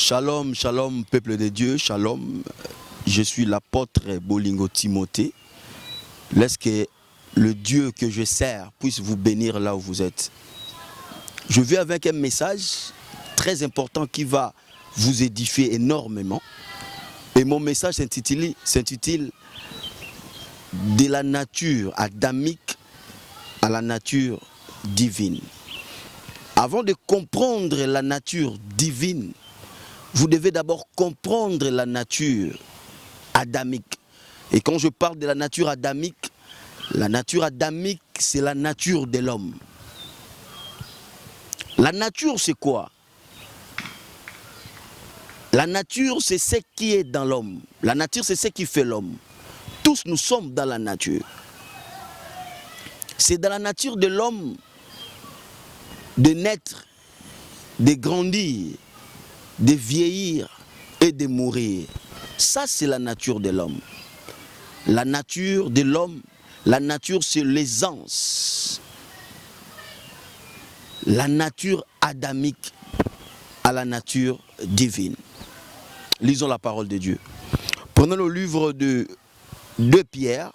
Shalom, shalom, peuple de Dieu, shalom. Je suis l'apôtre Bolingo Timothée. Laisse que le Dieu que je sers puisse vous bénir là où vous êtes. Je viens avec un message très important qui va vous édifier énormément. Et mon message s'intitule de la nature adamique à la nature divine. Avant de comprendre la nature divine, vous devez d'abord comprendre la nature adamique. Et quand je parle de la nature adamique, c'est la nature de l'homme. La nature, c'est quoi? La nature, c'est ce qui est dans l'homme. La nature, c'est ce qui fait l'homme. Tous nous sommes dans la nature. C'est dans la nature de l'homme de naître, de grandir, de vieillir et de mourir. Ça, c'est la nature de l'homme. La nature de l'homme, la nature, c'est l'aisance. La nature adamique à la nature divine. Lisons la parole de Dieu. Prenons le livre de 2 Pierre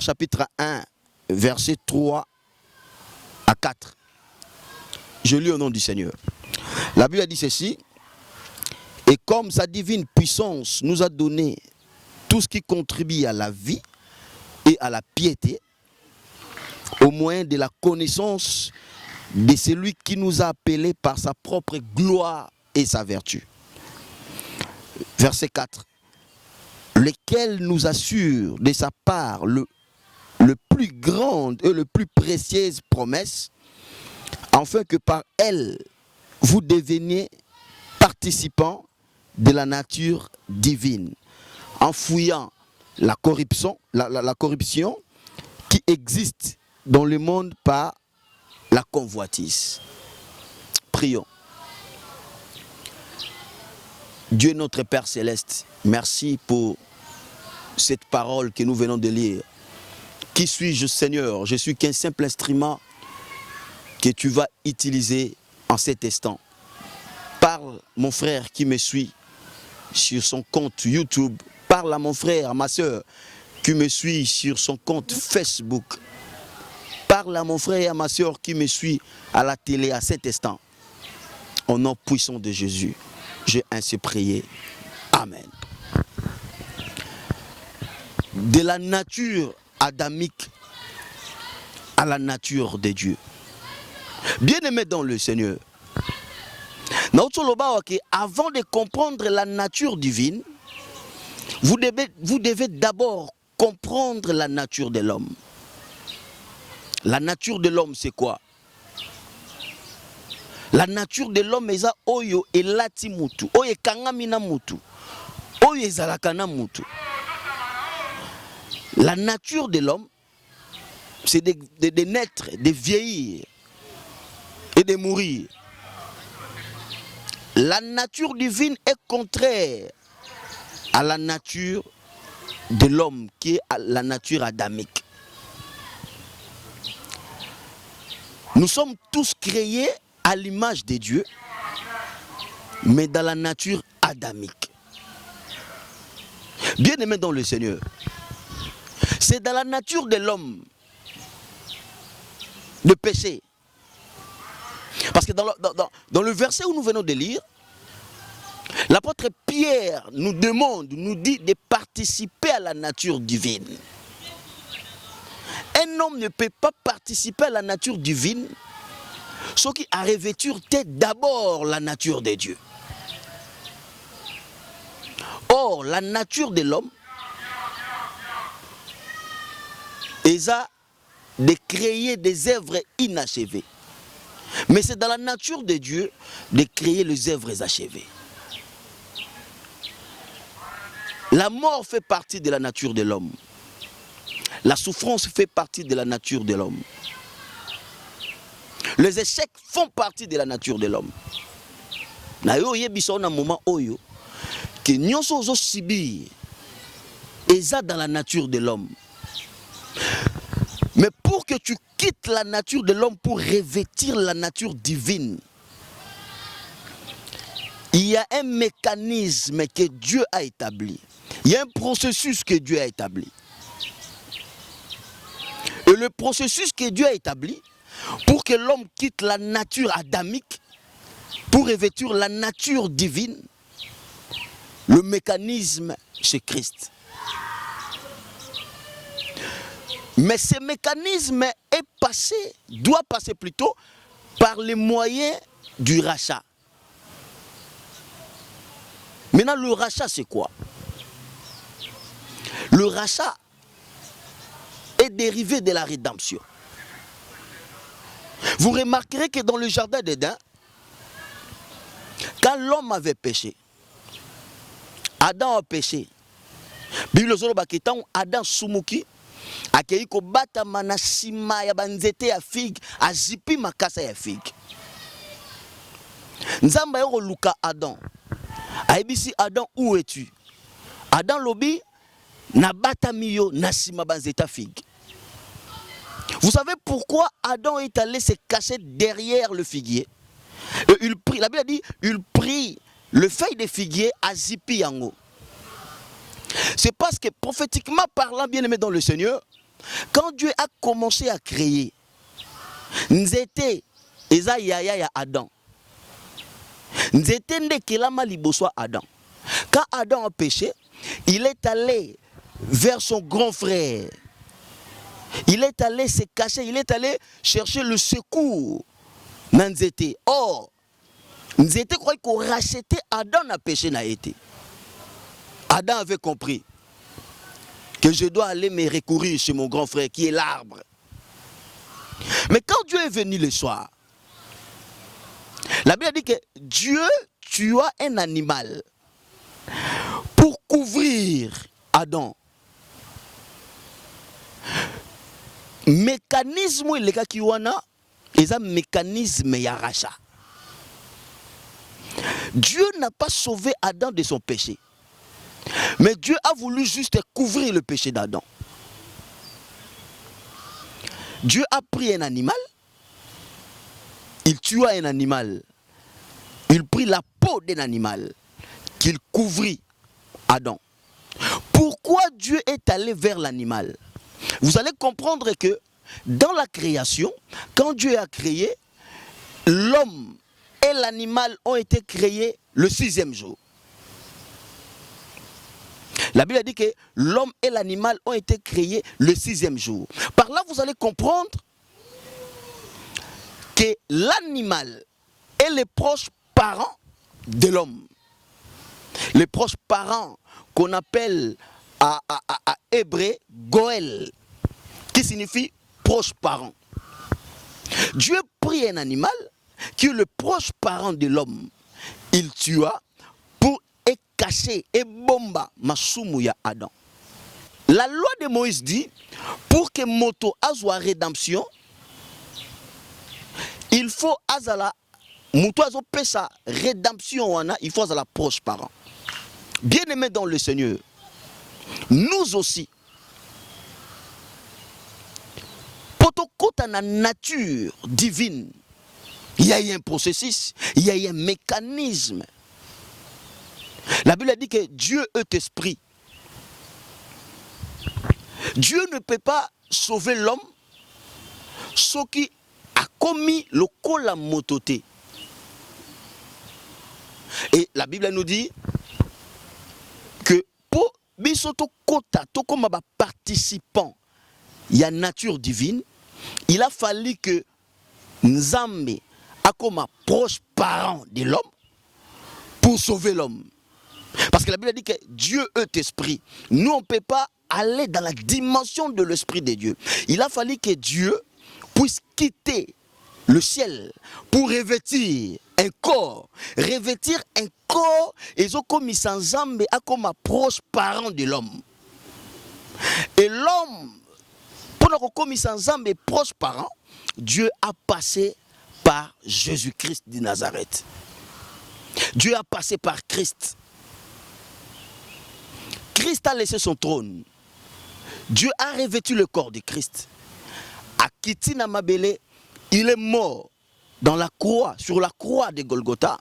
chapitre 1, versets 3 à 4. Je lis au nom du Seigneur. La Bible a dit ceci: et comme sa divine puissance nous a donné tout ce qui contribue à la vie et à la piété, au moyen de la connaissance de celui qui nous a appelés par sa propre gloire et sa vertu. Verset 4. Lequel nous assure de sa part le plus grande et le plus précieuse promesse, afin que par elle, vous deveniez participants de la nature divine, en fouillant la corruption qui existe dans le monde par la convoitise. Prions. Dieu notre Père Céleste, merci pour cette parole que nous venons de lire. Qui suis-je, Seigneur? Je suis qu'un simple instrument que tu vas utiliser en cet instant. Parle, mon frère qui me suit sur son compte YouTube. Parle à mon frère, à ma soeur qui me suit sur son compte Facebook. Parle à mon frère et à ma soeur qui me suit à la télé à cet instant. Au nom puissant de Jésus, j'ai ainsi prié. Amen. De la nature adamique à la nature de Dieu. Bien-aimés dans le Seigneur, avant de comprendre la nature divine, vous devez d'abord comprendre la nature de l'homme. La nature de l'homme, c'est quoi? La nature de l'homme, c'est oyo elati mutu, oyo kangamina mutu, oyo ezalakana mutu. La nature de l'homme, c'est de naître, de vieillir et de mourir. La nature divine est contraire à la nature de l'homme, qui est la nature adamique. Nous sommes tous créés à l'image de Dieu, mais dans la nature adamique. Bien-aimés dans le Seigneur, c'est dans la nature de l'homme de pécher. Parce que dans le verset où nous venons de lire, l'apôtre Pierre nous dit de participer à la nature divine. Un homme ne peut pas participer à la nature divine, ce qui a revêtu d'abord la nature de Dieu. Or, la nature de l'homme est de créer des œuvres inachevées. Mais c'est dans la nature de Dieu de créer les œuvres achevées. La mort fait partie de la nature de l'homme. La souffrance fait partie de la nature de l'homme. Les échecs font partie de la nature de l'homme. Na yo yebiso na moment oyo que nyonso ozo subir eza dans la nature de l'homme. Mais pour que tu quittes la nature de l'homme pour revêtir la nature divine, il y a un mécanisme que Dieu a établi. Il y a un processus que Dieu a établi. Et le processus que Dieu a établi pour que l'homme quitte la nature adamique pour revêtir la nature divine, le mécanisme c'est Christ. Mais ce mécanisme doit passer plutôt par les moyens du rachat. Maintenant, le rachat, c'est quoi? Le rachat est dérivé de la rédemption. Vous remarquerez que dans le jardin d'Éden, quand l'homme avait péché, Adam a péché. Adam sumuki akei ko bata mana sima ya banzete ya fig azipi makasa ya fig. Nzamba yoko luka Adam. Aibisi Adam, où es-tu? Adam lobi na bata miyo na sima banzeta fig. Vous savez pourquoi Adam est allé se cacher derrière le figuier? Il prit, la Bible a dit, il prit le feuille de figuier à zipi yango. C'est parce que prophétiquement parlant, bien aimé dans le Seigneur, quand Dieu a commencé à créer, Nzete eza yaya ya Adam. Nzete ndekelama liboso Adam. Quand Adam a péché, il est allé vers son grand frère. Il est allé se cacher, il est allé chercher le secours. Nzete. Or, Nzete croyait qu'on rachetait Adam n'a péché n'a été. Adam avait compris que je dois aller me recourir chez mon grand frère qui est l'arbre. Mais quand Dieu est venu le soir, la Bible dit que Dieu tua un animal pour couvrir Adam. Mécanisme le cas qui wana est un mécanisme ya rachat. Dieu n'a pas sauvé Adam de son péché. Mais Dieu a voulu juste couvrir le péché d'Adam. Dieu a pris un animal, il tua un animal, il prit la peau d'un animal, qu'il couvrit Adam. Pourquoi Dieu est allé vers l'animal? Vous allez comprendre que dans la création, quand Dieu a créé, l'homme et l'animal ont été créés le 6e jour. La Bible a dit que l'homme et l'animal ont été créés le 6e jour. Par là, vous allez comprendre que l'animal est le proche parent de l'homme. Les proches parents qu'on appelle à hébreu Goël, qui signifie proche parent. Dieu prit un animal qui est le proche parent de l'homme. Il tua pour cacher et bomba masumu ya Adam. La loi de Moïse dit, pour que moto azwa rédemption, il faut azala moto azo pesa rédemption wana, il faut azala proche parent. Bien aimé dans le Seigneur, nous aussi, potokota na nature divine, il y a un processus, il y a un mécanisme. La Bible a dit que Dieu est esprit. Dieu ne peut pas sauver l'homme ce qui a commis le kola mototé. Et la Bible nous dit que pour bisoto kota to comme participant il y a nature divine, il a fallu que Nzambe a comme proche parent de l'homme pour sauver l'homme. Parce que la Bible a dit que Dieu est esprit. Nous, on ne peut pas aller dans la dimension de l'esprit de Dieu. Il a fallu que Dieu puisse quitter le ciel pour revêtir un corps. Revêtir un corps, et comme il s'enjambe à comme proche parent de l'homme. Et l'homme, pour comme il s'enjambe proche parent, Dieu a passé par Jésus-Christ de Nazareth. Dieu a passé par Christ. Christ a laissé son trône. Dieu a revêtu le corps de Christ. À Kitina Mabele, il est mort dans la croix, sur la croix de Golgotha,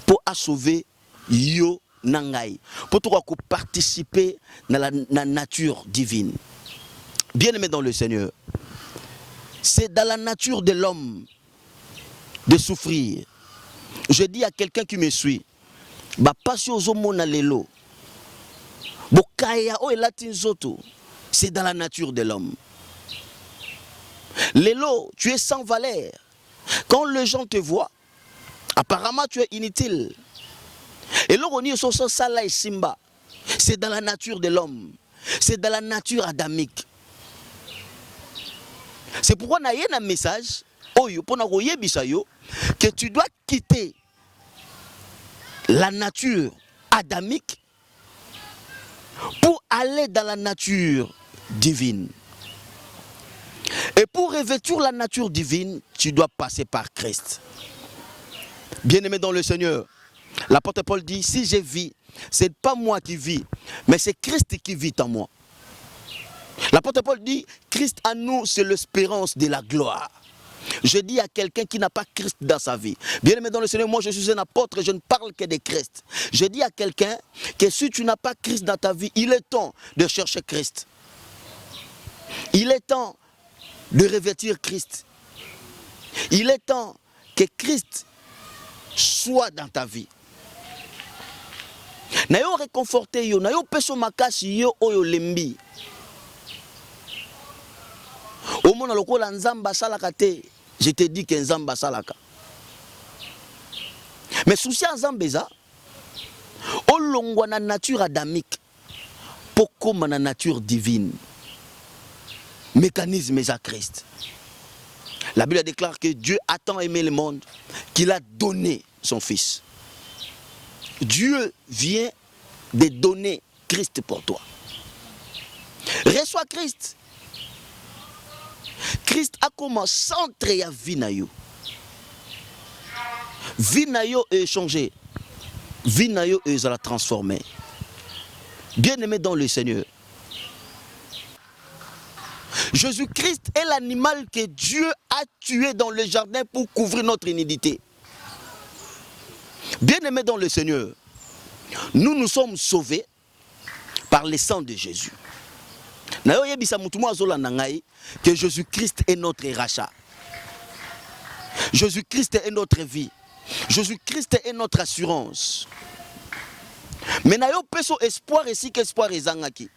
pour sauver yo nangai, pour participer dans la nature divine. Bien-aimé dans le Seigneur, c'est dans la nature de l'homme de souffrir. Je dis à quelqu'un qui me suit, c'est dans la nature de l'homme. Lélo, tu es sans valeur. Quand les gens te voient, apparemment tu es inutile. Et simba, c'est dans la nature de l'homme. C'est dans la nature adamique. C'est pourquoi il y a un message que tu dois quitter la nature adamique pour aller dans la nature divine. Et pour revêtir la nature divine, tu dois passer par Christ. Bien-aimé dans le Seigneur, l'apôtre Paul dit, si je vis, ce n'est pas moi qui vis, mais c'est Christ qui vit en moi. L'apôtre Paul dit, Christ en nous, c'est l'espérance de la gloire. Je dis à quelqu'un qui n'a pas Christ dans sa vie, bien-aimé dans le Seigneur, moi je suis un apôtre, je ne parle que de Christ. Je dis à quelqu'un que si tu n'as pas Christ dans ta vie, il est temps de chercher Christ. Il est temps de revêtir Christ. Il est temps que Christ soit dans ta vie. Nayo réconforter yo, nayo peso makasi yo oyo lembi. Au monde lokola nzamba salaka te, je te dis que nzamba salaka. Mais souci nzambeza, olongwa na nature adamique, pokoma na nature divine. Mécanisme est à Christ. La Bible déclare que Dieu a tant aimé le monde qu'il a donné son Fils. Dieu vient de donner Christ pour toi. Reçois Christ. Christ a comme centre ya vie na yo. Vie na yo est changée. Vie na yo est transformée. Bien-aimé dans le Seigneur, Jésus-Christ est l'animal que Dieu a tué dans le jardin pour couvrir notre iniquité. Bien-aimés dans le Seigneur, nous sommes sauvés par le sang de Jésus. Que Jésus-Christ est notre rachat. Jésus-Christ est notre vie. Jésus-Christ est notre assurance. Mais nous avons espoir ici qu'espoir est zangaki.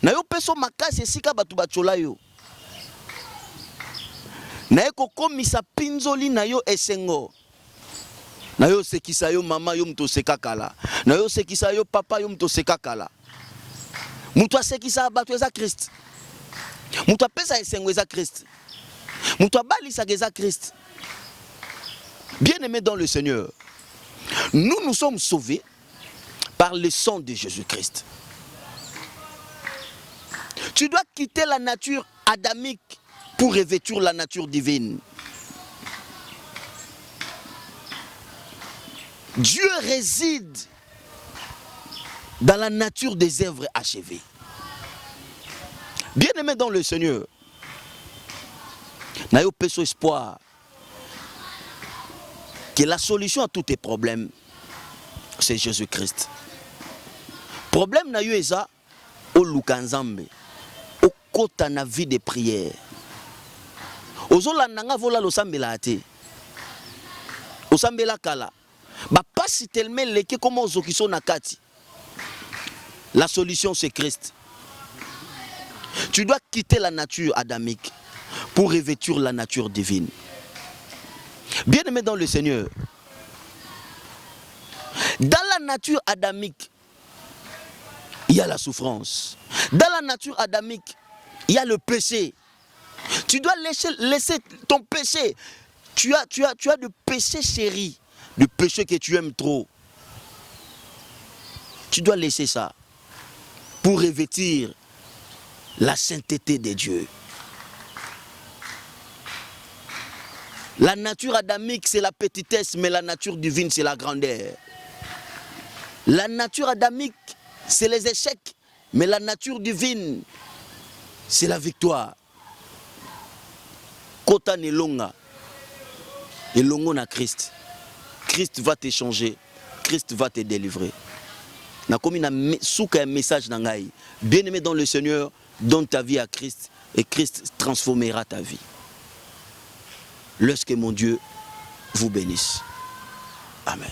Na yo peso makasi esika batu bachola yo. Na yo kokomisa pinzoli na yo esengo. Na yo sekisa yo mama yo mto sekakala. Na yo sekisa yo papa yo mto sekakala. Mutu sekisa batu eza Christ. Mutu pesa esengo eza Christ. Mutu balisa eza Christ. Bien-aimés dans le Seigneur, nous sommes sauvés par le sang de Jésus-Christ. Tu dois quitter la nature adamique pour revêtir la nature divine. Dieu réside dans la nature des œuvres achevées. Bien-aimé dans le Seigneur, n'ayons pas espoir que la solution à tous tes problèmes, c'est Jésus-Christ. Problème n'a eu ça au Lukanzambe. Kota na vie de prière. Ozola nanga vola lo sambela ate. O sambela kala. Ba pasi tellement leke comme ozokiso na kati. La solution c'est Christ. Tu dois quitter la nature adamique pour revêtir la nature divine. Bien-aimé dans le Seigneur, dans la nature adamique, il y a la souffrance. Dans la nature adamique, il y a le péché. Tu dois laisser ton péché. Tu as du péché chéri, du péché que tu aimes trop. Tu dois laisser ça pour revêtir la sainteté de Dieu. La nature adamique, c'est la petitesse, mais la nature divine, c'est la grandeur. La nature adamique, c'est les échecs, mais la nature divine, c'est la victoire. Kota ne longa. Et longo na Christ. Christ va te changer, Christ va te délivrer. Na komi na souka un message nangai. Bien-aimé dans le Seigneur, donne ta vie à Christ et Christ transformera ta vie. Lorsque mon Dieu vous bénisse. Amen.